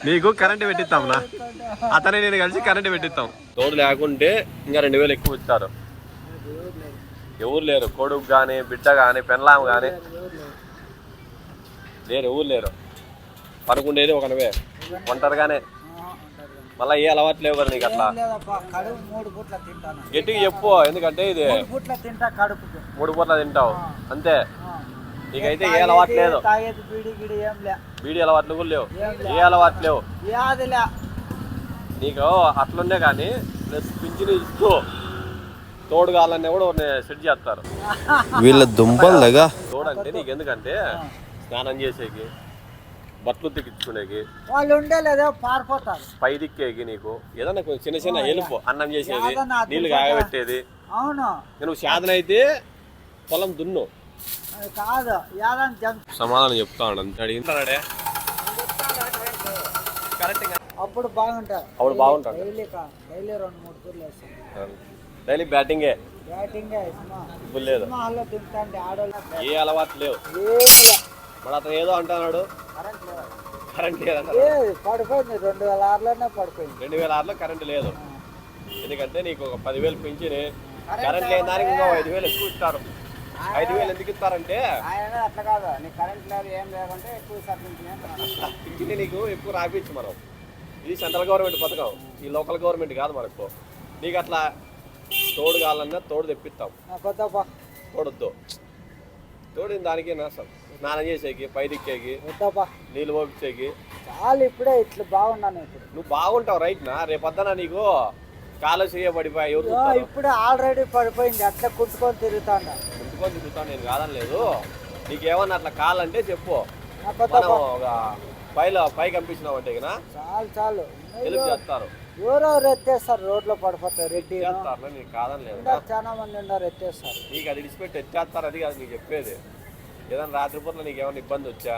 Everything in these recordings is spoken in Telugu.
నీకు కరెంట్ పెట్టిస్తాంనా, అతనే నేను కలిసి కరెంట్ పెట్టిస్తాం. తోడు లేకుంటే ఇంకా 2000 ఎక్కువ ఇస్తారు. ఎవరు లేరు, కొడుకు కానీ బిడ్డ కానీ పెళ్ళాము కానీ లేరు, ఎవరు లేరు. పడుకుండేది ఒకనవే ఒంటరిగానే. మళ్ళీ ఏ అలవాటు లేవు కదా నీకు అట్లా. గట్టిగా చెప్పు, ఎందుకంటే ఇది 3 పూట్ల తింటావు అంతే. నీకైతే ఏ అలవాటు లేదు, బీడీ అలవాట్లు కూడా లేవు, ఏ అలవాటు లేవు నీకు. అట్లుండే కానీ ప్లస్ పింఛను ఇస్తూ తోడు కావాలన్నా కూడా సెట్ చేస్తారు వీళ్ళ దుంపలుగా. తోడు అంటే నీకు ఎందుకంటే స్నానం చేసేకి, బట్టలు తిక్కించుకునేకి, వాళ్ళు ఉండేలేదో పారిపోతారు, పై దిక్కేకి, నీకు ఏదన్నా చిన్న చిన్న హెల్ప్, అన్నం చేసేది, నీళ్లు కాగబెట్టేది. అవును, నువ్వు సాధన అయితే పొలం దున్ను కాదు. సమాధానం చెప్తా అడిగింటాడే. అప్పుడు బాగుంటారు, అప్పుడు బాగుంటాడు. డైలీ 2-3 తూర్లు వేస్తాను. డైలీ బ్యాటింగే ఇప్పుడు లేదు, ఏ అలవాటు లేవు. మరి అతను ఏదో అంటున్నాడు, కరెంట్ లేదు, పడిపోయింది. 2006లోనే పడిపోయింది. 2006లో కరెంట్ లేదు. ఎందుకంటే నీకు ఒక 10,000 పెంచిని, కరెంట్ లేని దానికి ఇంకో 5,000 ఎక్కువ ఇస్తారు. 5,000 ఎందుకు ఇస్తారంటే అట్లా కాదు, నీకు కరెంట్ లేదు ఏం లేకుంటే ఎక్కువ పింఛని నీకు ఎక్కువ రాపించు మనం. ఇది సెంట్రల్ గవర్నమెంట్ పథకం, ఈ లోకల్ గవర్నమెంట్ కాదు మనకు. నీకు అట్లా తోడు కావాలన్నా తోడు తెప్పిస్తాం. తోడొద్దు, తోడు దానికి నాసం. స్నానం చేసేకి, పై దిక్కేకి, నీళ్ళు పోపించేకి చాలు. ఇప్పుడే ఇట్లా బాగున్నాను. ఇప్పుడు నువ్వు బాగుంటావు రైట్ నా. రేపొద్దున నీకు కాలు చేయబడిపోయి ఇప్పుడు ఆల్రెడీ పడిపోయింది. అట్లా కుట్టుకొని తిరుగుతాను నేను కాదని లేదు. నీకేమన్నా అట్లా కాలంటే చెప్పు, ఒక పైకి పంపించినావు అంటే చాలు చాలు. హెల్ప్ చేస్తారు. ఎవరెవరు ఎత్తేస్తారు, రోడ్లో పడిపోతారు. రెడ్డి నీకు కాదని లేదు, చాలా మంది ఉన్నారు ఎత్తేస్తారు. నీకు అది విడిచిపెట్టి ఎత్తేస్తారు. అది కాదు నీకు చెప్పేది. ఏదైనా రాత్రిపూట్ల నీకు ఏమైనా ఇబ్బంది వచ్చా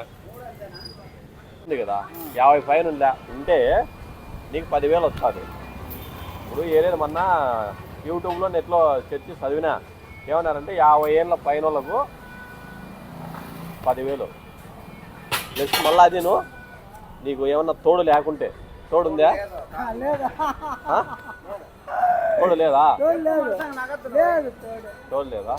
ఉంది కదా, 50 పైన ఉంటే నీకు 10,000 వస్తుంది. ఇప్పుడు ఏదైనా మొన్న యూట్యూబ్లో నెట్లో చర్చి చదివినా ఏమన్నారంటే 50 ఏళ్ళ పైన వాళ్ళకు 10,000 ప్లస్ మళ్ళీ అది నీకు ఏమన్నా తోడు లేకుంటే. తోడుందా? తోడు లేదా? తోడు లేదా?